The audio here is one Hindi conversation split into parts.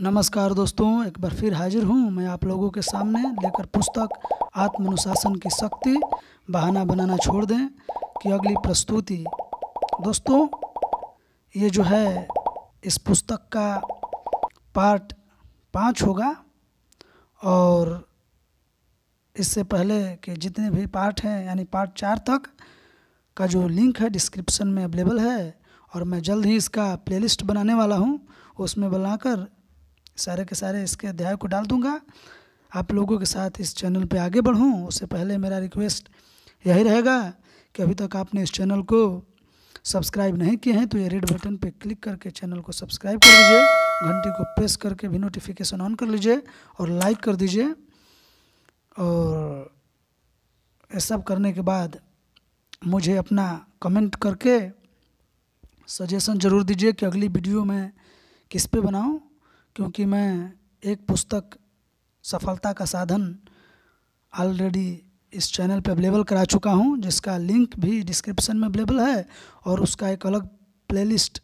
नमस्कार दोस्तों, एक बार फिर हाजिर हूँ मैं आप लोगों के सामने लेकर पुस्तक आत्मानुशासन की शक्ति, बहाना बनाना छोड़ दें की अगली प्रस्तुति। दोस्तों, ये जो है इस पुस्तक का पार्ट 5 होगा और इससे पहले के जितने भी पार्ट हैं यानी पार्ट 4 तक का जो लिंक है डिस्क्रिप्शन में अवेलेबल है और मैं जल्द ही इसका प्लेलिस्ट बनाने वाला हूँ। उसमें बनाकर सारे के सारे इसके अध्याय को डाल दूंगा। आप लोगों के साथ इस चैनल पे आगे बढ़ूं उससे पहले मेरा रिक्वेस्ट यही रहेगा कि अभी तक आपने इस चैनल को सब्सक्राइब नहीं किए हैं तो ये रेड बटन पे क्लिक करके चैनल को सब्सक्राइब कर लीजिए, घंटी को प्रेस करके भी नोटिफिकेशन ऑन कर लीजिए और लाइक कर दीजिए। और ये सब करने के बाद मुझे अपना कमेंट करके सजेशन ज़रूर दीजिए कि अगली वीडियो मैं किस पे बनाऊं, क्योंकि मैं एक पुस्तक सफलता का साधन ऑलरेडी इस चैनल पे अवेलेबल करा चुका हूं जिसका लिंक भी डिस्क्रिप्शन में अवेलेबल है और उसका एक अलग प्लेलिस्ट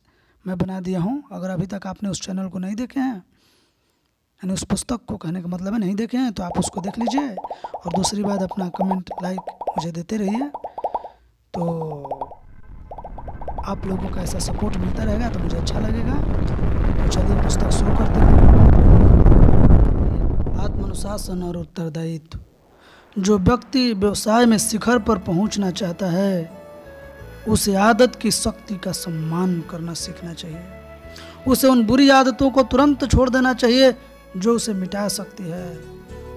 मैं बना दिया हूं। अगर अभी तक आपने उस चैनल को नहीं देखे हैं यानी उस पुस्तक को कहने का मतलब है नहीं देखे हैं तो आप उसको देख लीजिए। और दूसरी बात, अपना कमेंट लाइक मुझे देते रहिए, तो आप लोगों का ऐसा सपोर्ट मिलता रहेगा तो मुझे अच्छा लगेगा। तो चलिए पुस्तक शुरू करते हैं। आत्मानुशासन और उत्तरदायित्व। जो व्यक्ति व्यवसाय में शिखर पर पहुंचना चाहता है उसे आदत की शक्ति का सम्मान करना सीखना चाहिए। उसे उन बुरी आदतों को तुरंत छोड़ देना चाहिए जो उसे मिटा सकती है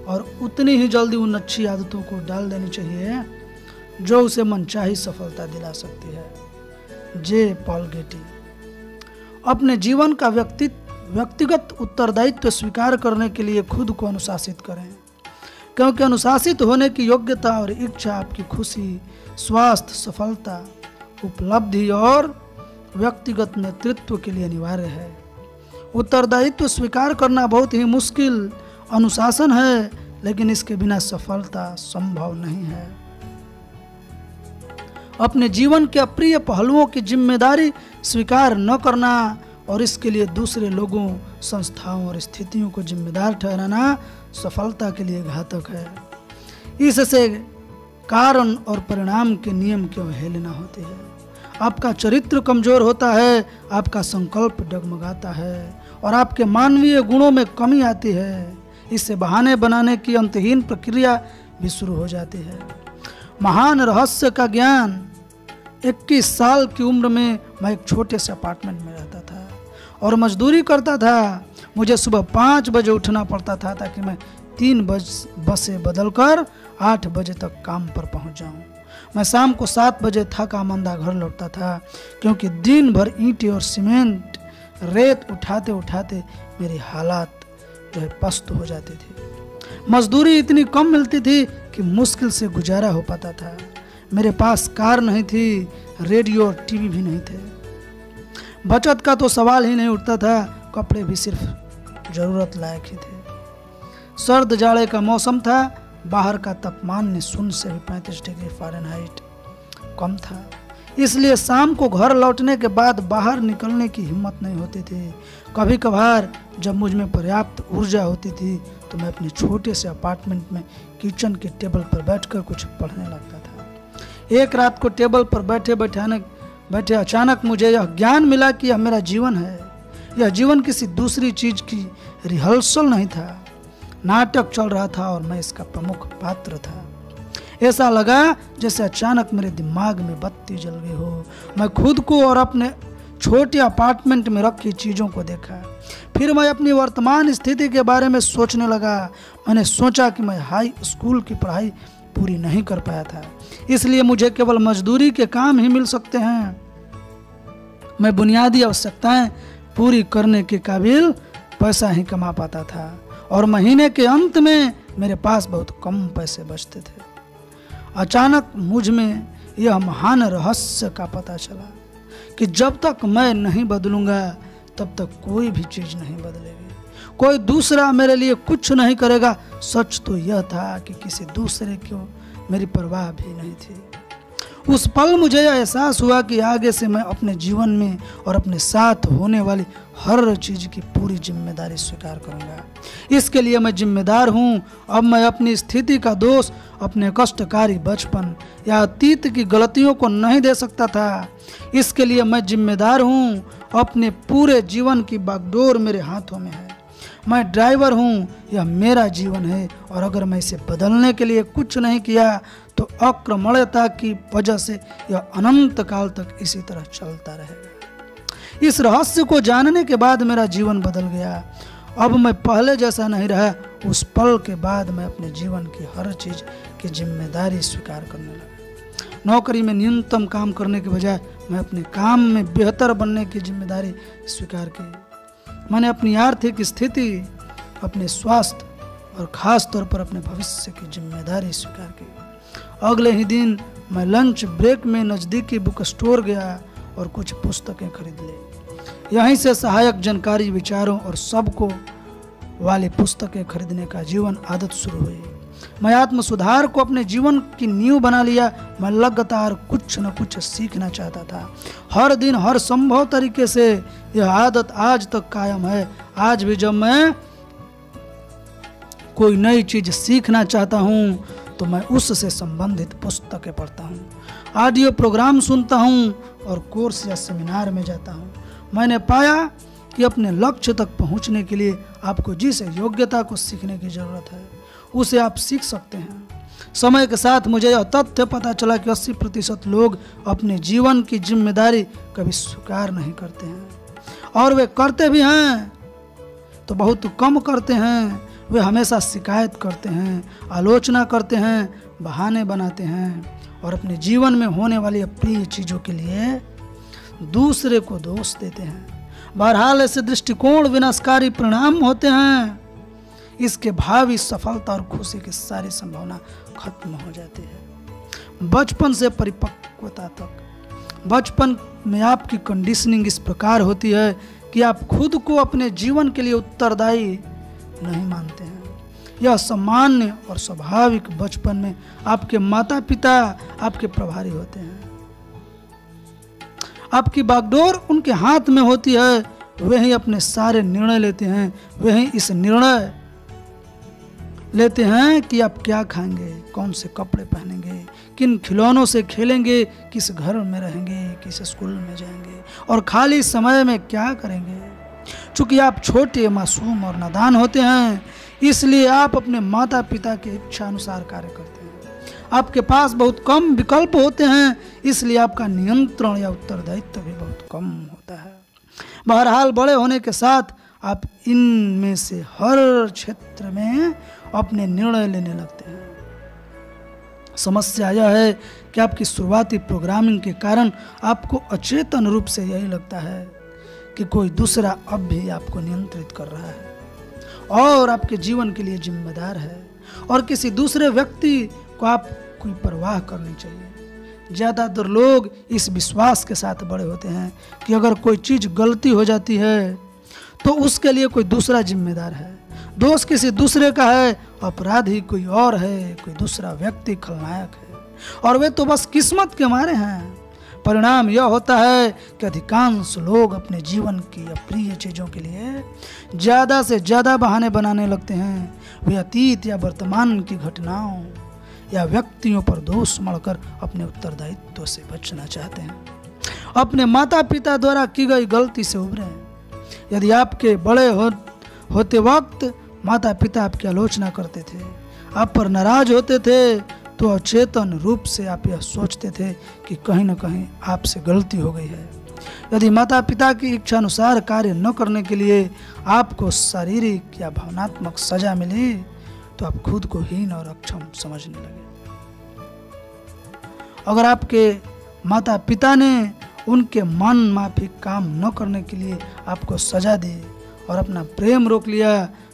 और उतनी ही जल्दी उन अच्छी आदतों को डाल देनी चाहिए जो उसे मनचाही सफलता दिला सकती है। जे पॉल गेटी। अपने जीवन का व्यक्तिगत उत्तरदायित्व स्वीकार करने के लिए खुद को अनुशासित करें, क्योंकि अनुशासित होने की योग्यता और इच्छा आपकी खुशी, स्वास्थ्य, सफलता, उपलब्धि और व्यक्तिगत नेतृत्व के लिए अनिवार्य है। उत्तरदायित्व स्वीकार करना बहुत ही मुश्किल अनुशासन है, लेकिन इसके बिना सफलता संभव नहीं है। अपने जीवन के अप्रिय पहलुओं की जिम्मेदारी स्वीकार न करना और इसके लिए दूसरे लोगों, संस्थाओं और स्थितियों को जिम्मेदार ठहराना सफलता के लिए घातक है। इससे कारण और परिणाम के नियम की अवहेलना होती है। आपका चरित्र कमजोर होता है, आपका संकल्प डगमगाता है और आपके मानवीय गुणों में कमी आती है। इससे बहाने बनाने की अंतहीन प्रक्रिया भी शुरू हो जाती है। महान रहस्य का ज्ञान। 21 साल की उम्र में मैं एक छोटे से अपार्टमेंट में रहता था और मजदूरी करता था। मुझे सुबह 5 बजे उठना पड़ता था ताकि मैं 3 बसें बदलकर 8 बजे तक काम पर पहुंच जाऊं। मैं शाम को 7 बजे थका मंदा घर लौटता था, क्योंकि दिन भर ईंटें और सीमेंट रेत उठाते उठाते मेरी हालात जो है पस्त हो जाती थी। मजदूरी इतनी कम मिलती थी कि मुश्किल से गुजारा हो पाता था। मेरे पास कार नहीं थी, रेडियो और टीवी भी नहीं थे। बचत का तो सवाल ही नहीं उठता था, कपड़े भी सिर्फ जरूरत लायक ही थे। सर्द जाड़े का मौसम था, बाहर का तापमान 0 से भी 35 डिग्री फ़ारेनहाइट कम था, इसलिए शाम को घर लौटने के बाद बाहर निकलने की हिम्मत नहीं होती थी। कभी कभार जब मुझ में पर्याप्त ऊर्जा होती थी तो मैं अपने छोटे से अपार्टमेंट में किचन के टेबल पर बैठकर कुछ पढ़ने लगता था। एक रात को टेबल पर बैठे अचानक मुझे यह ज्ञान मिला कि यह मेरा जीवन है। यह जीवन किसी दूसरी चीज की रिहर्सल नहीं था, नाटक चल रहा था और मैं इसका प्रमुख पात्र था। ऐसा लगा जैसे अचानक मेरे दिमाग में बत्ती जल गई हो। मैं खुद को और अपने छोटे अपार्टमेंट में रखी चीज़ों को देखा। फिर मैं अपनी वर्तमान स्थिति के बारे में सोचने लगा। मैंने सोचा कि मैं हाई स्कूल की पढ़ाई पूरी नहीं कर पाया था, इसलिए मुझे केवल मजदूरी के काम ही मिल सकते हैं। मैं बुनियादी आवश्यकताएं पूरी करने के काबिल पैसा ही कमा पाता था और महीने के अंत में मेरे पास बहुत कम पैसे बचते थे। अचानक मुझ में यह महान रहस्य का पता चला कि जब तक मैं नहीं बदलूंगा तब तक कोई भी चीज़ नहीं बदलेगी, कोई दूसरा मेरे लिए कुछ नहीं करेगा। सच तो यह था कि किसी दूसरे को मेरी परवाह भी नहीं थी। उस पल मुझे यह एहसास हुआ कि आगे से मैं अपने जीवन में और अपने साथ होने वाली हर चीज़ की पूरी जिम्मेदारी स्वीकार करूंगा। इसके लिए मैं जिम्मेदार हूं। अब मैं अपनी स्थिति का दोष अपने कष्टकारी बचपन या अतीत की गलतियों को नहीं दे सकता था। इसके लिए मैं जिम्मेदार हूं। अपने पूरे जीवन की बागडोर मेरे हाथों में है। मैं ड्राइवर हूँ, यह मेरा जीवन है और अगर मैं इसे बदलने के लिए कुछ नहीं किया तो अक्रमण्यता की वजह से यह अनंत काल तक इसी तरह चलता रहेगा। इस रहस्य को जानने के बाद मेरा जीवन बदल गया। अब मैं पहले जैसा नहीं रहा। उस पल के बाद मैं अपने जीवन की हर चीज़ की जिम्मेदारी स्वीकार करने लगा। नौकरी में न्यूनतम काम करने के बजाय मैं अपने काम में बेहतर बनने की जिम्मेदारी स्वीकार की। मैंने अपनी आर्थिक स्थिति, अपने स्वास्थ्य और ख़ास तौर पर अपने भविष्य की जिम्मेदारी स्वीकार की। अगले ही दिन मैं लंच ब्रेक में नज़दीकी बुक स्टोर गया और कुछ पुस्तकें खरीद ली। यहीं से सहायक जानकारी, विचारों और सबको वाली पुस्तकें खरीदने का जीवन आदत शुरू हुई। मैं आत्म सुधार को अपने जीवन की नींव बना लिया। मैं लगातार कुछ न कुछ सीखना चाहता था। हर दिन हर संभव तरीके से यह आदत आज तक कायम है। आज भी जब मैं कोई नई चीज सीखना चाहता हूँ तो मैं उससे संबंधित पुस्तकें पढ़ता हूँ, ऑडियो प्रोग्राम सुनता हूँ और कोर्स या सेमिनार में जाता हूँ। मैंने पाया कि अपने लक्ष्य तक पहुँचने के लिए आपको जिस योग्यता को सीखने की जरूरत है उसे आप सीख सकते हैं। समय के साथ मुझे यह तथ्य पता चला कि 80% लोग अपने जीवन की जिम्मेदारी कभी स्वीकार नहीं करते हैं और वे करते भी हैं तो बहुत कम करते हैं। वे हमेशा शिकायत करते हैं, आलोचना करते हैं, बहाने बनाते हैं और अपने जीवन में होने वाली अप्रिय चीज़ों के लिए दूसरे को दोष देते हैं। बहरहाल ऐसे दृष्टिकोण विनाशकारी परिणाम होते हैं। इसके भावी सफलता और खुशी की सारी संभावना खत्म हो जाती है। बचपन से परिपक्वता तक, बचपन में आपकी कंडीशनिंग इस प्रकार होती है कि आप खुद को अपने जीवन के लिए उत्तरदायी नहीं मानते हैं। यह सामान्य और स्वाभाविक बचपन में आपके माता पिता आपके प्रभारी होते हैं। आपकी बागडोर उनके हाथ में होती है। वे ही अपने सारे निर्णय लेते हैं। वे ही इस निर्णय लेते हैं कि आप क्या खाएंगे, कौन से कपड़े पहनेंगे, किन खिलौनों से खेलेंगे, किस घर में रहेंगे, किस स्कूल में जाएंगे और खाली समय में क्या करेंगे। चूंकि आप छोटे, मासूम और नादान होते हैं इसलिए आप अपने माता पिता की इच्छा अनुसार कार्य करते हैं। आपके पास बहुत कम विकल्प होते हैं इसलिए आपका नियंत्रण या उत्तरदायित्व भी बहुत कम होता है। बहरहाल बड़े होने के साथ आप इनमें से हर क्षेत्र में अपने निर्णय लेने लगते हैं। समस्या यह है कि आपकी शुरुआती प्रोग्रामिंग के कारण आपको अचेतन रूप से यही लगता है कि कोई दूसरा अब भी आपको नियंत्रित कर रहा है और आपके जीवन के लिए जिम्मेदार है और किसी दूसरे व्यक्ति को आपको परवाह करनी चाहिए। ज़्यादातर लोग इस विश्वास के साथ बड़े होते हैं कि अगर कोई चीज़ गलती हो जाती है तो उसके लिए कोई दूसरा जिम्मेदार है। दोष किसी दूसरे का है, अपराधी कोई और है, कोई दूसरा व्यक्ति खलनायक है और वे तो बस किस्मत के मारे हैं। परिणाम यह होता है कि अधिकांश लोग अपने जीवन की अप्रिय चीज़ों के लिए ज़्यादा से ज़्यादा बहाने बनाने लगते हैं। वे अतीत या वर्तमान की घटनाओं या व्यक्तियों पर दोष मढ़कर अपने उत्तरदायित्व से बचना चाहते हैं। अपने माता पिता द्वारा की गई गलती से उभरें। यदि आपके बड़े होते वक्त माता पिता आपकी आलोचना करते थे, आप पर नाराज होते थे तो अचेतन रूप से आप यह सोचते थे कि कहीं न कहीं आपसे गलती हो गई है। यदि माता पिता की इच्छा अनुसार कार्य न करने के लिए आपको शारीरिक या भावनात्मक सजा मिली तो आप खुद को हीन और अक्षम समझने लगे। अगर आपके माता पिता ने उनके मन माफिक काम न करने के लिए आपको सजा दी और अपना प्रेम रोक लिया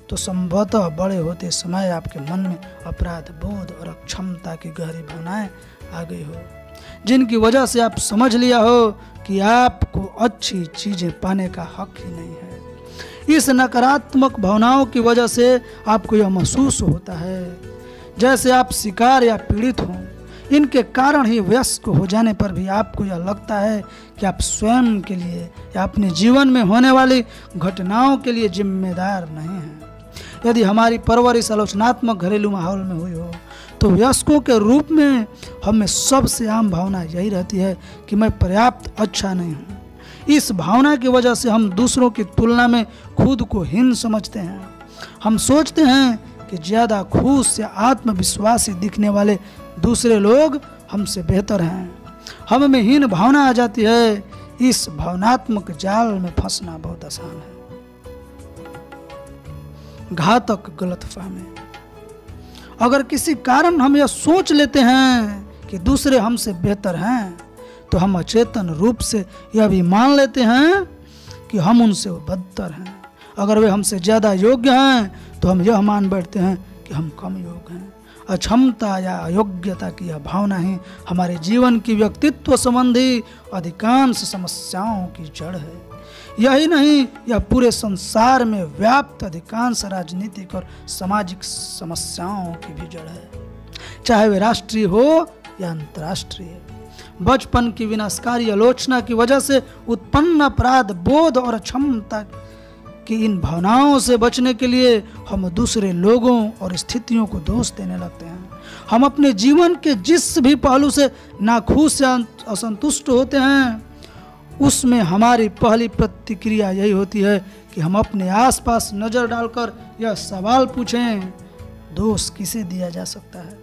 तो संभवतः बड़े होते समय आपके मन में अपराध बोध और अक्षमता की गहरी भावनाएं आ गई हो, जिनकी वजह से आप समझ लिया हो कि आपको अच्छी चीजें पाने का हक ही नहीं है। इस नकारात्मक भावनाओं की वजह से आपको यह महसूस होता है जैसे आप शिकार या पीड़ित हों। इनके कारण ही वयस्क हो जाने पर भी आपको यह लगता है कि आप स्वयं के लिए या अपने जीवन में होने वाली घटनाओं के लिए जिम्मेदार नहीं हैं। यदि हमारी परवरिश आलोचनात्मक घरेलू माहौल में हुई हो तो वयस्कों के रूप में हमें सबसे आम भावना यही रहती है कि मैं पर्याप्त अच्छा नहीं हूँ। इस भावना की वजह से हम दूसरों की तुलना में खुद को हीन समझते हैं। हम सोचते हैं कि ज़्यादा खुश या आत्मविश्वासी दिखने वाले दूसरे लोग हमसे बेहतर हैं। हम में हीन भावना आ जाती है। इस भावनात्मक जाल में फंसना बहुत आसान है। घातक गलतफहमी। अगर किसी कारण हम यह सोच लेते हैं कि दूसरे हमसे बेहतर हैं तो हम अचेतन रूप से यह भी मान लेते हैं कि हम उनसे बदतर हैं। अगर वे हमसे ज़्यादा योग्य हैं तो हम यह मान बैठते हैं कि हम कम योग्य हैं। अक्षमता या अयोग्यता की यह भावना ही हमारे जीवन की व्यक्तित्व संबंधी अधिकांश समस्याओं की जड़ है। यही नहीं, यह पूरे संसार में व्याप्त अधिकांश राजनीतिक और सामाजिक समस्याओं की भी जड़ है, चाहे वे राष्ट्रीय हो या अंतर्राष्ट्रीय। बचपन की विनाशकारी आलोचना की वजह से उत्पन्न अपराध बोध और अक्षमता की इन भावनाओं से बचने के लिए हम दूसरे लोगों और स्थितियों को दोष देने लगते हैं। हम अपने जीवन के जिस भी पहलू से नाखुश या असंतुष्ट होते हैं उसमें हमारी पहली प्रतिक्रिया यही होती है कि हम अपने आसपास नज़र डालकर यह सवाल पूछें, दोष किसे दिया जा सकता है।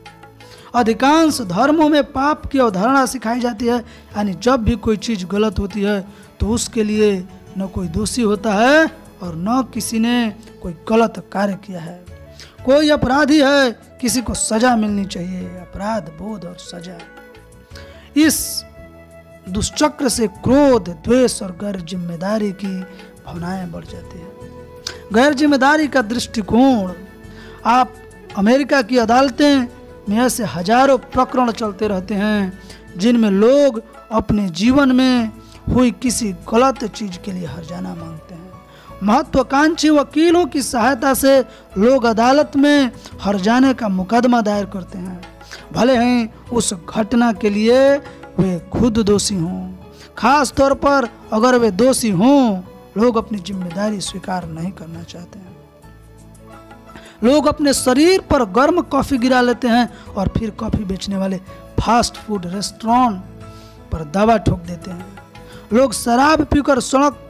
अधिकांश धर्मों में पाप की अवधारणा सिखाई जाती है, यानी जब भी कोई चीज़ गलत होती है तो उसके लिए न कोई दोषी होता है और न किसी ने कोई गलत कार्य किया है। कोई अपराधी है, किसी को सजा मिलनी चाहिए। अपराध बोध और सजा, इस दुष्चक्र से क्रोध, द्वेष और गैर जिम्मेदारी की भावनाएं बढ़ जाती है। गैर जिम्मेदारी का दृष्टिकोण। आप अमेरिका की अदालतें में ऐसे हजारों प्रकरण चलते रहते हैं जिनमें लोग अपने जीवन में हुई किसी गलत चीज के लिए हर्जाना मांगते हैं। महत्वाकांक्षी वकीलों की सहायता से लोग अदालत में हर्जाने का मुकदमा दायर करते हैं, भले ही उस घटना के लिए वे खुद दोषी हों। खास तौर पर अगर वे दोषी हों, लोग अपनी जिम्मेदारी स्वीकार नहीं करना चाहते हैं। लोग अपने शरीर पर गर्म कॉफी गिरा लेते हैं और फिर कॉफी बेचने वाले फास्ट फूड रेस्टोरेंट पर दवा ठोक देते हैं। लोग शराब पीकर सड़क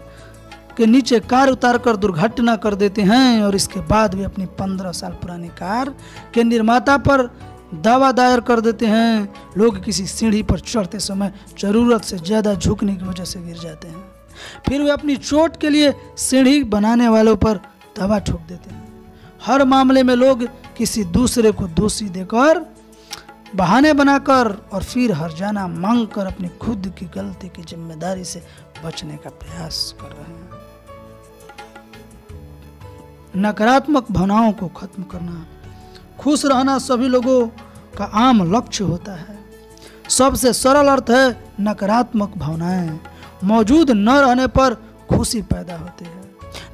के नीचे कार उतारकर दुर्घटना कर देते हैं और इसके बाद वे अपनी 15 साल पुरानी कार के निर्माता पर दावा दायर कर देते हैं। लोग किसी सीढ़ी पर चढ़ते समय जरूरत से ज़्यादा झुकने की वजह से गिर जाते हैं, फिर वे अपनी चोट के लिए सीढ़ी बनाने वालों पर दावा ठोक देते हैं। हर मामले में लोग किसी दूसरे को दोषी देकर, बहाने बनाकर और फिर हर्जाना मांग कर अपनी खुद की गलती की जिम्मेदारी से बचने का प्रयास कर रहे हैं। नकारात्मक भावनाओं को खत्म करना। खुश रहना सभी लोगों का आम लक्ष्य होता है। सबसे सरल अर्थ है नकारात्मक भावनाएं मौजूद न रहने पर खुशी पैदा होती है।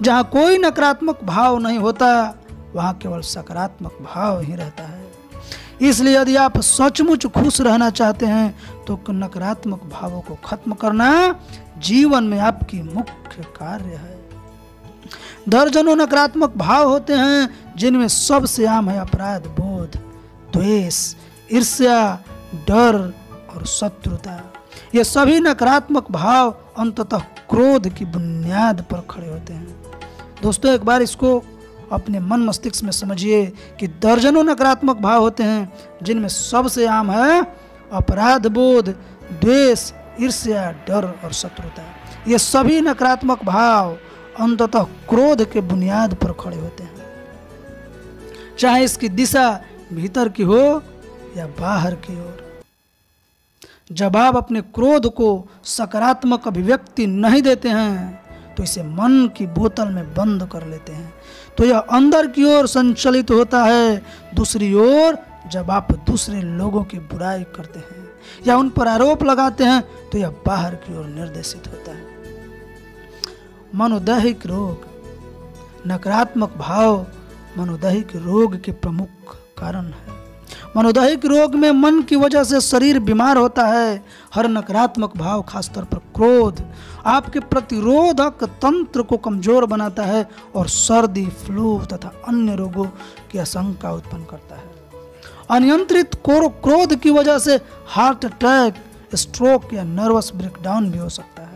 जहाँ कोई नकारात्मक भाव नहीं होता वहाँ केवल सकारात्मक भाव ही रहता है। इसलिए यदि आप सचमुच खुश रहना चाहते हैं तो नकारात्मक भावों को खत्म करना जीवन में आपकी मुख्य कार्य है। दर्जनों नकारात्मक भाव होते हैं जिनमें सबसे आम है अपराध बोध, द्वेष, ईर्ष्या, डर और शत्रुता। ये सभी नकारात्मक भाव अंततः क्रोध की बुनियाद पर खड़े होते हैं। दोस्तों, एक बार इसको अपने मन मस्तिष्क में समझिए कि दर्जनों नकारात्मक भाव होते हैं जिनमें सबसे आम है अपराध बोध, द्वेष, ईर्ष्या, डर और शत्रुता। ये सभी नकारात्मक भाव अंततः क्रोध के बुनियाद पर खड़े होते हैं, चाहे इसकी दिशा भीतर की हो या बाहर की ओर। जब आप अपने क्रोध को सकारात्मक अभिव्यक्ति नहीं देते हैं तो इसे मन की बोतल में बंद कर लेते हैं तो यह अंदर की ओर संचालित होता है। दूसरी ओर जब आप दूसरे लोगों की बुराई करते हैं या उन पर आरोप लगाते हैं तो यह बाहर की ओर निर्देशित होता है। मनोदैहिक रोग। नकारात्मक भाव मनोदैहिक रोग के प्रमुख कारण है। मनोदैहिक रोग में मन की वजह से शरीर बीमार होता है। हर नकारात्मक भाव, खासतौर पर क्रोध, आपके प्रतिरोधक तंत्र को कमजोर बनाता है और सर्दी, फ्लू तथा अन्य रोगों की आशंका उत्पन्न करता है। अनियंत्रित क्रोध की वजह से हार्ट अटैक, स्ट्रोक या नर्वस ब्रेकडाउन भी हो सकता है।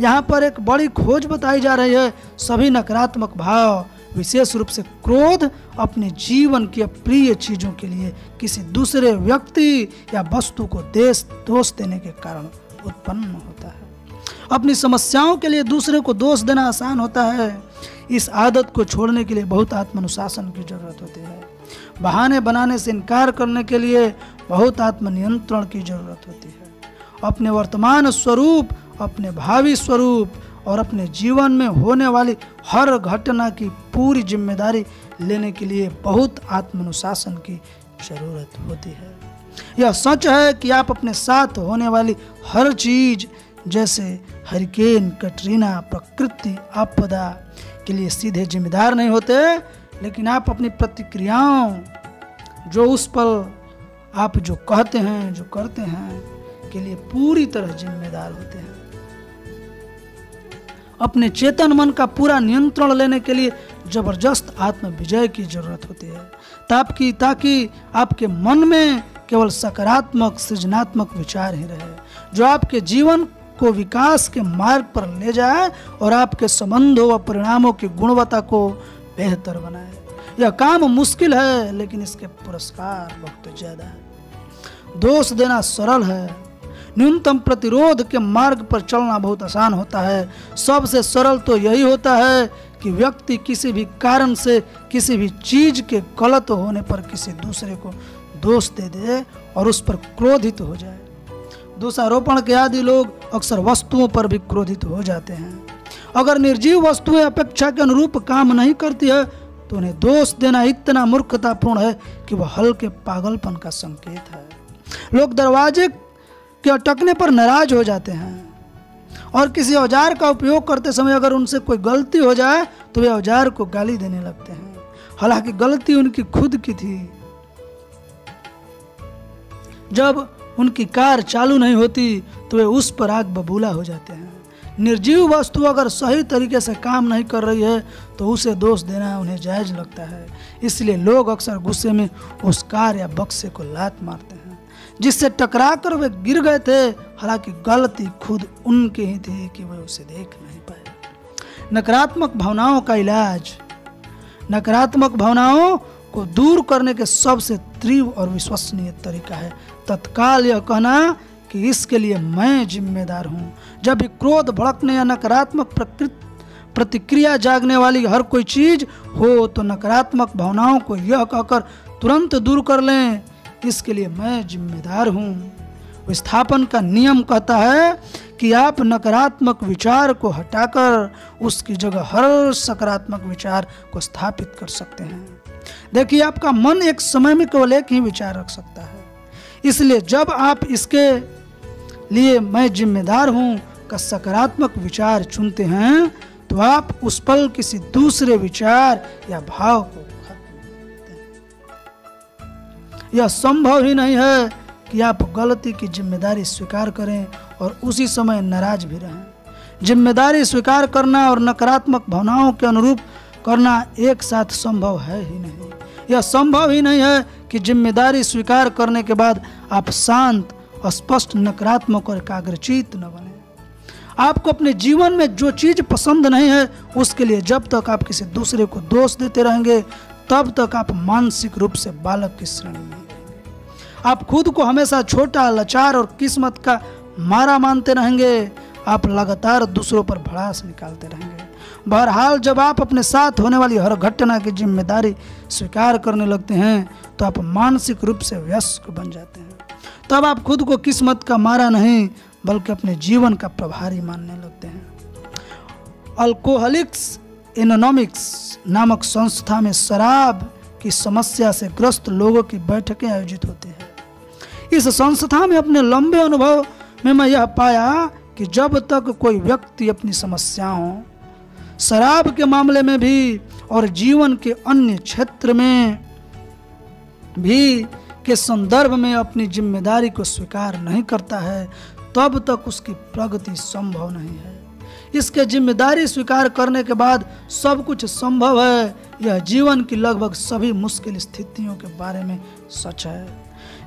यहाँ पर एक बड़ी खोज बताई जा रही है। सभी नकारात्मक भाव, विशेष रूप से क्रोध, अपने जीवन की अप्रिय चीजों के लिए किसी दूसरे व्यक्ति या वस्तु को दोष देने के कारण उत्पन्न होता है। अपनी समस्याओं के लिए दूसरे को दोष देना आसान होता है। इस आदत को छोड़ने के लिए बहुत आत्मानुशासन की जरूरत होती है। बहाने बनाने से इनकार करने के लिए बहुत आत्मनियंत्रण की जरूरत होती है। अपने वर्तमान स्वरूप, अपने भावी स्वरूप और अपने जीवन में होने वाली हर घटना की पूरी जिम्मेदारी लेने के लिए बहुत आत्मानुशासन की जरूरत होती है। यह सच है कि आप अपने साथ होने वाली हर चीज, जैसे हरिकेन, कटरीना, प्रकृति आपदा के लिए सीधे जिम्मेदार नहीं होते, लेकिन आप अपनी प्रतिक्रियाओं, जो उस पल आप जो कहते हैं, जो करते हैं, के लिए पूरी तरह जिम्मेदार होते हैं। अपने चेतन मन का पूरा नियंत्रण लेने के लिए जबरदस्त आत्म विजय की जरूरत होती है, ताकि आपके मन में केवल सकारात्मक, सृजनात्मक विचार ही रहे, जो आपके जीवन को विकास के मार्ग पर ले जाए और आपके संबंधों व परिणामों की गुणवत्ता को बेहतर बनाए। यह काम मुश्किल है, लेकिन इसके पुरस्कार बहुत ज्यादा है। दोष देना सरल है, न्यूनतम प्रतिरोध के मार्ग पर चलना बहुत आसान होता है। सबसे सरल तो यही होता है कि व्यक्ति किसी भी कारण से, किसी भी चीज के गलत होने पर किसी दूसरे को दोष दे दे और उस पर क्रोधित हो जाए। दोषारोपण के आदि लोग अक्सर वस्तुओं पर भी क्रोधित हो जाते हैं। अगर निर्जीव वस्तुएं अपेक्षा के अनुरूप काम नहीं करती है तो उन्हें दोष देना इतना मूर्खतापूर्ण है कि वह हल्के पागलपन का संकेत है। लोग दरवाजे के अटकने पर नाराज हो जाते हैं और किसी औजार का उपयोग करते समय अगर उनसे कोई गलती हो जाए तो वे औजार को गाली देने लगते हैं, हालांकि गलती उनकी खुद की थी। जब उनकी कार चालू नहीं होती तो वे उस पर आग बबूला हो जाते हैं। निर्जीव वस्तु अगर सही तरीके से काम नहीं कर रही है तो उसे दोष देना उन्हें जायज लगता है। इसलिए लोग अक्सर गुस्से में उस कार या बक्से को लात मारते हैं जिससे टकरा कर वे गिर गए थे, हालांकि गलती खुद उनकी ही थी कि वे उसे देख नहीं पाए। नकारात्मक भावनाओं का इलाज। नकारात्मक भावनाओं को दूर करने के सबसे तीव्र और विश्वसनीय तरीका है तत्काल यह कहना कि इसके लिए मैं जिम्मेदार हूँ। जब भी क्रोध, भड़कने या नकारात्मक प्रतिक्रिया जागने वाली हर कोई चीज हो तो नकारात्मक भावनाओं को यह कहकर तुरंत दूर कर लें, इसके लिए मैं जिम्मेदार हूँ। विस्थापन का नियम कहता है कि आप नकारात्मक विचार को हटाकर उसकी जगह हर सकारात्मक विचार को स्थापित कर सकते हैं। देखिए, आपका मन एक समय में केवल एक ही विचार रख सकता है, इसलिए जब आप इसके लिए मैं जिम्मेदार हूं का सकारात्मक विचार चुनते हैं तो आप उस पल किसी दूसरे विचार या भाव को खत्म करते हैं। यह संभव ही नहीं है कि आप गलती की जिम्मेदारी स्वीकार करें और उसी समय नाराज भी रहें। जिम्मेदारी स्वीकार करना और नकारात्मक भावनाओं के अनुरूप करना एक साथ संभव है ही नहीं। यह संभव ही नहीं है कि जिम्मेदारी स्वीकार करने के बाद आप शांत, स्पष्ट, नकारात्मक और एकाग्रचित्त न बने। आपको अपने जीवन में जो चीज पसंद नहीं है उसके लिए जब तक आप किसी दूसरे को दोष देते रहेंगे तब तक आप मानसिक रूप से बालक की श्रेणी में रहेंगे। आप खुद को हमेशा छोटा, लाचार और किस्मत का मारा मानते रहेंगे। आप लगातार दूसरों पर भड़ास निकालते रहेंगे। बहरहाल, जब आप अपने साथ होने वाली हर घटना की जिम्मेदारी स्वीकार करने लगते हैं तो आप मानसिक रूप से वयस्क बन जाते हैं। तब आप खुद को किस्मत का मारा नहीं बल्कि अपने जीवन का प्रभारी मानने लगते हैं। अल्कोहलिक्स एनोनिमस नामक संस्था में शराब की समस्या से ग्रस्त लोगों की बैठकें आयोजित होती है। इस संस्था में अपने लंबे अनुभव में मैं यह पाया कि जब तक कोई व्यक्ति अपनी समस्याओं, शराब के मामले में भी और जीवन के अन्य क्षेत्र में भी के संदर्भ में अपनी जिम्मेदारी को स्वीकार नहीं करता है, तब तक उसकी प्रगति संभव नहीं है। इसके जिम्मेदारी स्वीकार करने के बाद सब कुछ संभव है। यह जीवन की लगभग सभी मुश्किल स्थितियों के बारे में सच है,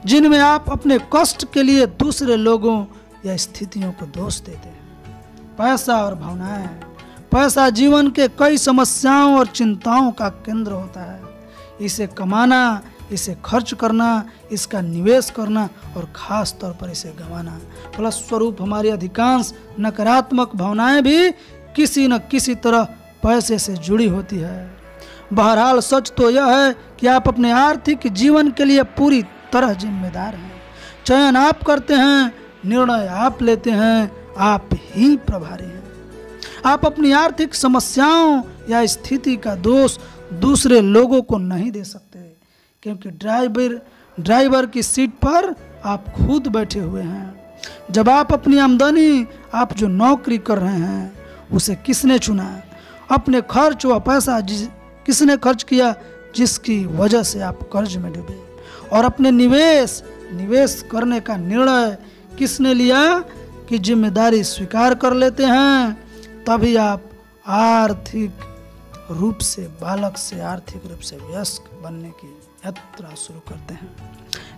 जिनमें आप अपने कष्ट के लिए दूसरे लोगों या स्थितियों को दोष देते हैं। पैसा और भावनाएं। पैसा जीवन के कई समस्याओं और चिंताओं का केंद्र होता है। इसे कमाना, इसे खर्च करना, इसका निवेश करना और खास तौर पर इसे गंवाना, फलस्वरूप हमारी अधिकांश नकारात्मक भावनाएं भी किसी न किसी तरह पैसे से जुड़ी होती है। बहरहाल सच तो यह है कि आप अपने आर्थिक जीवन के लिए पूरी तरह जिम्मेदार हैं। चयन आप करते हैं, निर्णय आप लेते हैं, आप ही प्रभारी हैं। आप अपनी आर्थिक समस्याओं या स्थिति का दोष दूसरे लोगों को नहीं दे सकते, क्योंकि ड्राइवर की सीट पर आप खुद बैठे हुए हैं। जब आप अपनी आमदनी, आप जो नौकरी कर रहे हैं, उसे किसने चुना? अपने खर्च व पैसा किसने खर्च किया जिसकी वजह से आप कर्ज में डूबे? और अपने निवेश करने का निर्णय किसने लिया कि जिम्मेदारी स्वीकार कर लेते हैं, तभी आप आर्थिक रूप से बालक से आर्थिक रूप से वयस्क बनने की यात्रा शुरू करते हैं।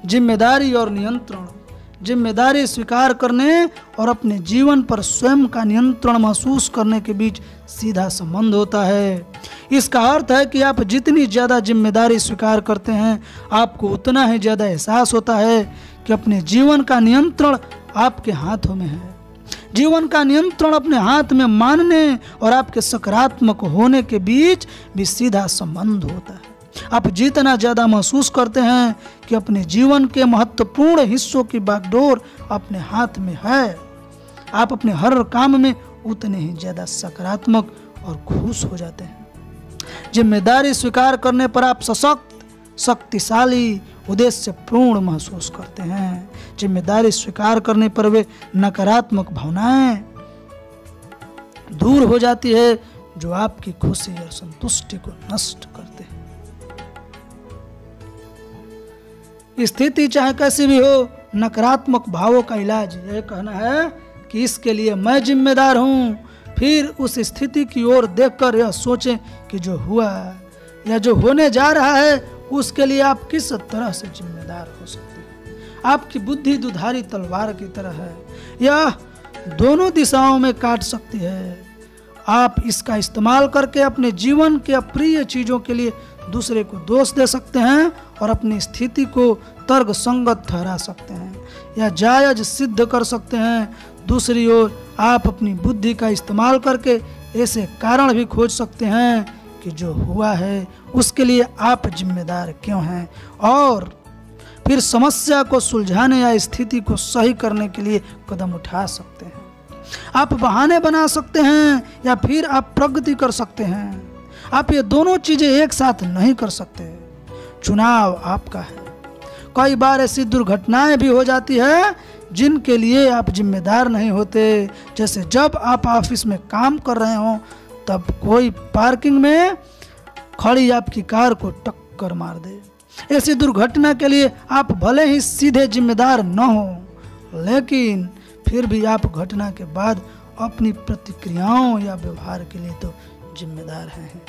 जिम्मेदारी और नियंत्रण। जिम्मेदारी स्वीकार करने और अपने जीवन पर स्वयं का नियंत्रण महसूस करने के बीच सीधा संबंध होता है। इसका अर्थ है कि आप जितनी ज़्यादा जिम्मेदारी स्वीकार करते हैं, आपको उतना ही ज़्यादा एहसास होता है कि अपने जीवन का नियंत्रण आपके हाथों में है। जीवन का नियंत्रण अपने हाथ में मानने और आपके सकारात्मक होने के बीच भी सीधा संबंध होता है। आप जितना ज़्यादा महसूस करते हैं कि अपने जीवन के महत्वपूर्ण हिस्सों की बागडोर अपने हाथ में है, आप अपने हर काम में उतने ही ज़्यादा सकारात्मक और खुश हो जाते हैं। जिम्मेदारी स्वीकार करने पर आप सशक्त, शक्तिशाली, उद्देश्य पूर्ण महसूस करते हैं। जिम्मेदारी स्वीकार करने पर वे नकारात्मक भावनाएं दूर हो जाती है जो आपकी खुशी और संतुष्टि को नष्ट करते हैं। स्थिति चाहे कैसी भी हो, नकारात्मक भावों का इलाज यह कहना है कि इसके लिए मैं जिम्मेदार हूं। फिर उस स्थिति की ओर देखकर यह सोचें कि जो हुआ या जो होने जा रहा है उसके लिए आप किस तरह से जिम्मेदार हो सकते हैं। आपकी बुद्धि दुधारी तलवार की तरह है, यह दोनों दिशाओं में काट सकती है। आप इसका इस्तेमाल करके अपने जीवन के अप्रिय चीज़ों के लिए दूसरे को दोष दे सकते हैं और अपनी स्थिति को तर्क संगत ठहरा सकते हैं या जायज सिद्ध कर सकते हैं। दूसरी ओर आप अपनी बुद्धि का इस्तेमाल करके ऐसे कारण भी खोज सकते हैं कि जो हुआ है उसके लिए आप जिम्मेदार क्यों हैं, और फिर समस्या को सुलझाने या स्थिति को सही करने के लिए कदम उठा सकते हैं। आप बहाने बना सकते हैं या फिर आप प्रगति कर सकते हैं। आप ये दोनों चीजें एक साथ नहीं कर सकते। चुनाव आपका है। कई बार ऐसी दुर्घटनाएं भी हो जाती है जिनके लिए आप जिम्मेदार नहीं होते। जैसे जब आप ऑफिस में काम कर रहे हो तब कोई पार्किंग में खड़ी आपकी कार को टक्कर मार दे। ऐसी दुर्घटना के लिए आप भले ही सीधे जिम्मेदार न हो, लेकिन फिर भी आप घटना के बाद अपनी प्रतिक्रियाओं या व्यवहार के लिए तो जिम्मेदार हैं।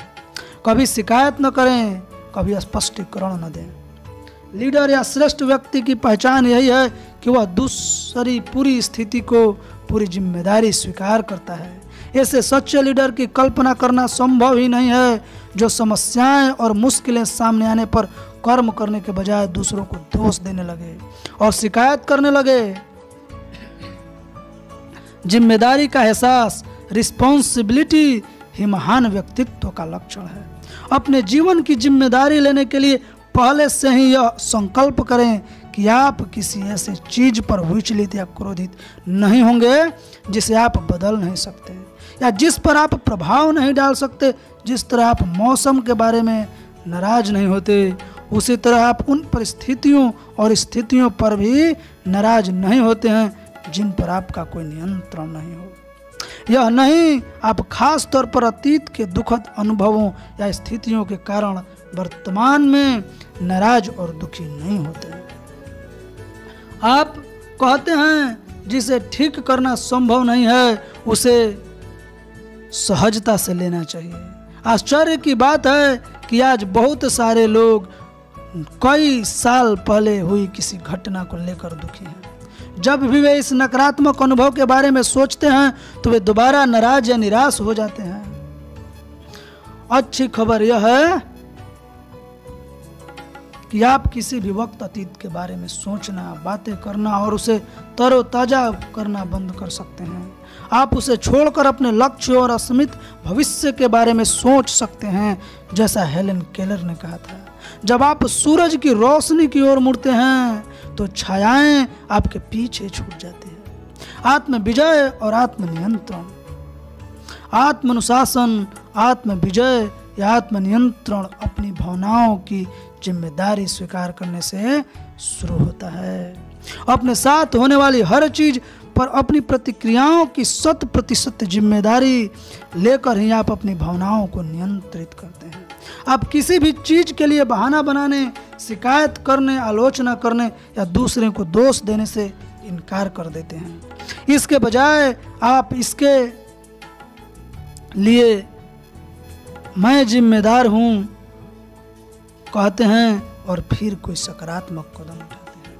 कभी शिकायत न करें, कभी स्पष्टीकरण न दें। लीडर या श्रेष्ठ व्यक्ति की पहचान यही है कि वह दूसरी पूरी स्थिति को पूरी जिम्मेदारी स्वीकार करता है। ऐसे सच्चे लीडर की कल्पना करना संभव ही नहीं है जो समस्याएं और मुश्किलें सामने आने पर कर्म करने के बजाय दूसरों को दोष देने लगे और शिकायत करने लगे। जिम्मेदारी का एहसास, रिस्पॉन्सिबिलिटी ही महान व्यक्तित्व का लक्षण है। अपने जीवन की जिम्मेदारी लेने के लिए पहले से ही यह संकल्प करें कि आप किसी ऐसे चीज पर विचलित या क्रोधित नहीं होंगे जिसे आप बदल नहीं सकते या जिस पर आप प्रभाव नहीं डाल सकते। जिस तरह आप मौसम के बारे में नाराज नहीं होते, उसी तरह आप उन परिस्थितियों और स्थितियों पर भी नाराज नहीं होते हैं जिन पर आपका कोई नियंत्रण नहीं हो। यह नहीं, आप खास तौर पर अतीत के दुखद अनुभवों या स्थितियों के कारण वर्तमान में नाराज और दुखी नहीं होते। आप कहते हैं जिसे ठीक करना संभव नहीं है उसे सहजता से लेना चाहिए। आश्चर्य की बात है कि आज बहुत सारे लोग कई साल पहले हुई किसी घटना को लेकर दुखी हैं। जब भी वे इस नकारात्मक अनुभव के बारे में सोचते हैं तो वे दोबारा नाराज या निराश हो जाते हैं। अच्छी खबर यह है कि आप किसी भी वक्त अतीत के बारे में सोचना, बातें करना और उसे तरोताजा करना बंद कर सकते हैं। आप उसे छोड़कर अपने लक्ष्य और असीमित भविष्य के बारे में सोच सकते हैं, जैसा हेलेन केलर ने कहा था। जब आप सूरज की रोशनी की ओर मुड़ते हैं तो छायाएं आपके पीछे छूट जाती है। आत्म विजय और आत्मनियंत्रण, आत्मानुशासन, आत्म विजय या आत्मनियंत्रण अपनी भावनाओं की जिम्मेदारी स्वीकार करने से शुरू होता है। अपने साथ होने वाली हर चीज पर अपनी प्रतिक्रियाओं की 100% जिम्मेदारी लेकर ही आप अपनी भावनाओं को नियंत्रित करते हैं। आप किसी भी चीज के लिए बहाना बनाने, शिकायत करने, आलोचना करने या दूसरे को दोष देने से इनकार कर देते हैं। इसके बजाय आप इसके लिए मैं जिम्मेदार हूं कहते हैं और फिर कोई सकारात्मक कदम उठाते हैं।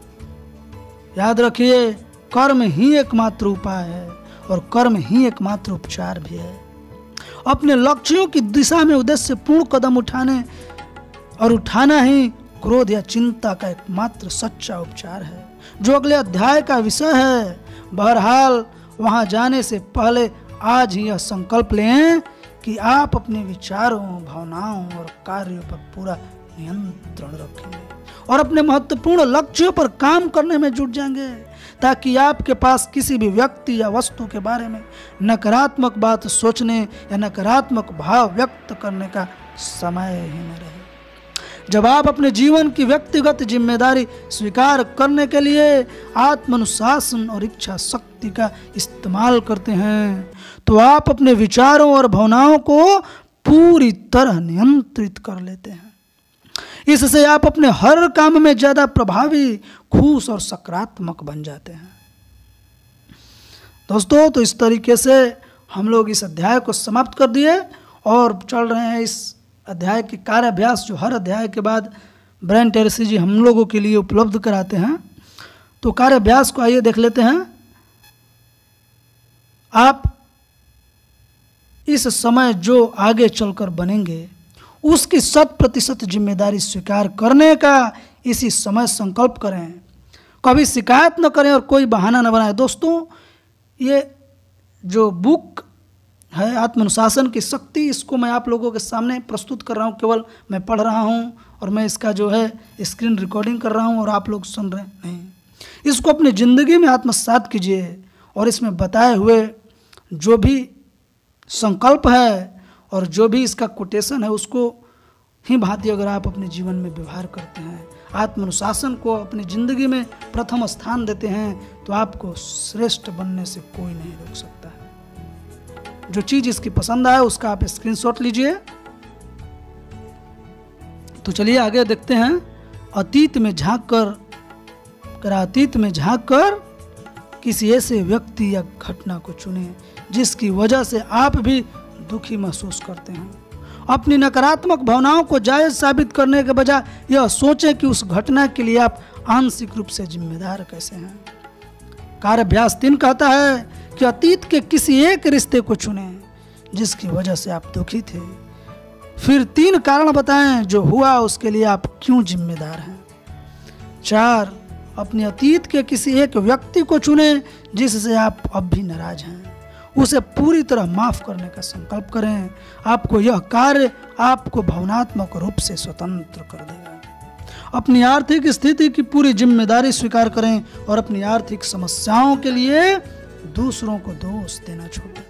याद रखिए, कर्म ही एकमात्र उपाय है और कर्म ही एकमात्र उपचार भी है। अपने लक्ष्यों की दिशा में उद्देश्यपूर्ण कदम उठाना ही क्रोध या चिंता का एकमात्र सच्चा उपचार है, जो अगले अध्याय का विषय है। बहरहाल वहां जाने से पहले आज ही यह संकल्प लें कि आप अपने विचारों, भावनाओं और कार्यों पर पूरा नियंत्रण रखेंगे और अपने महत्वपूर्ण लक्ष्यों पर काम करने में जुट जाएंगे, ताकि आपके पास किसी भी व्यक्ति या वस्तु के बारे में नकारात्मक बात सोचने या नकारात्मक भाव व्यक्त करने का समय ही न रहे। जब आप अपने जीवन की व्यक्तिगत जिम्मेदारी स्वीकार करने के लिए आत्मानुशासन और इच्छा शक्ति का इस्तेमाल करते हैं तो आप अपने विचारों और भावनाओं को पूरी तरह नियंत्रित कर लेते हैं। इससे आप अपने हर काम में ज्यादा प्रभावी, खुश और सकारात्मक बन जाते हैं। दोस्तों, तो इस तरीके से हम लोग इस अध्याय को समाप्त कर दिए और चल रहे हैं इस अध्याय के कार्याभ्यास, जो हर अध्याय के बाद ब्रायन ट्रेसी जी हम लोगों के लिए उपलब्ध कराते हैं। तो कार्याभ्यास को आइए देख लेते हैं। आप इस समय जो आगे चलकर बनेंगे उसकी 100% जिम्मेदारी स्वीकार करने का इसी समय संकल्प करें। कभी शिकायत न करें और कोई बहाना न बनाएं। दोस्तों, ये जो बुक है आत्मानुशासन की शक्ति, इसको मैं आप लोगों के सामने प्रस्तुत कर रहा हूँ। केवल मैं पढ़ रहा हूँ और मैं इसका जो है स्क्रीन रिकॉर्डिंग कर रहा हूँ और आप लोग सुन रहे नहीं। इसको अपनी ज़िंदगी में आत्मसात कीजिए और इसमें बताए हुए जो भी संकल्प है और जो भी इसका कोटेशन है उसको ही भांति अगर आप अपने जीवन में व्यवहार करते हैं, आत्मानुशासन को अपनी ज़िंदगी में प्रथम स्थान देते हैं, तो आपको श्रेष्ठ बनने से कोई नहीं रोक सकता है। जो चीज़ इसकी पसंद आए उसका आप स्क्रीनशॉट लीजिए। तो चलिए आगे देखते हैं। अतीत में झांक कर किसी ऐसे व्यक्ति या घटना को चुनें जिसकी वजह से आप भी दुखी महसूस करते हैं। अपनी नकारात्मक भावनाओं को जायज साबित करने के बजाय यह सोचें कि उस घटना के लिए आप आंशिक रूप से जिम्मेदार कैसे हैं। कार्याभ्यास 3 कहता है कि अतीत के किसी एक रिश्ते को चुनें जिसकी वजह से आप दुखी थे, फिर 3 कारण बताएं जो हुआ उसके लिए आप क्यों जिम्मेदार हैं। 4, अपने अतीत के किसी एक व्यक्ति को चुनें जिससे आप अब भी नाराज हैं, उसे पूरी तरह माफ करने का संकल्प करें। आपको यह कार्य आपको भावनात्मक रूप से स्वतंत्र कर देगा। अपनी आर्थिक स्थिति की पूरी जिम्मेदारी स्वीकार करें और अपनी आर्थिक समस्याओं के लिए दूसरों को दोष देना छोड़ें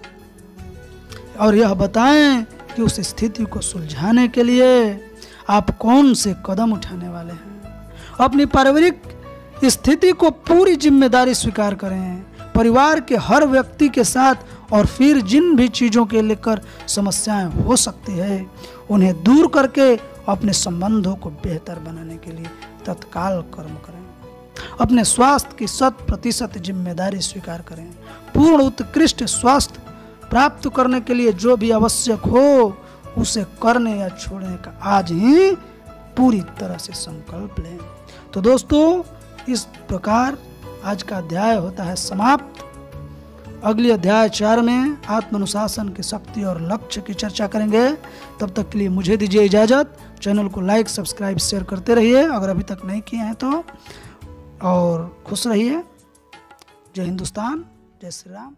और यह बताएं कि उस स्थिति को सुलझाने के लिए आप कौन से कदम उठाने वाले हैं। अपनी पारिवारिक स्थिति को पूरी जिम्मेदारी स्वीकार करें। परिवार के हर व्यक्ति के साथ और फिर जिन भी चीज़ों के लेकर समस्याएं हो सकती है उन्हें दूर करके अपने संबंधों को बेहतर बनाने के लिए तत्काल कर्म करें। अपने स्वास्थ्य की 100% जिम्मेदारी स्वीकार करें। पूर्ण उत्कृष्ट स्वास्थ्य प्राप्त करने के लिए जो भी आवश्यक हो उसे करने या छोड़ने का आज ही पूरी तरह से संकल्प लें। तो दोस्तों, इस प्रकार आज का अध्याय होता है समाप्त। अगले अध्याय 4 में आत्म अनुशासन की शक्ति और लक्ष्य की चर्चा करेंगे। तब तक के लिए मुझे दीजिए इजाज़त। चैनल को लाइक, सब्सक्राइब, शेयर करते रहिए अगर अभी तक नहीं किए हैं तो, और खुश रहिए। जय हिंदुस्तान, जय श्री राम।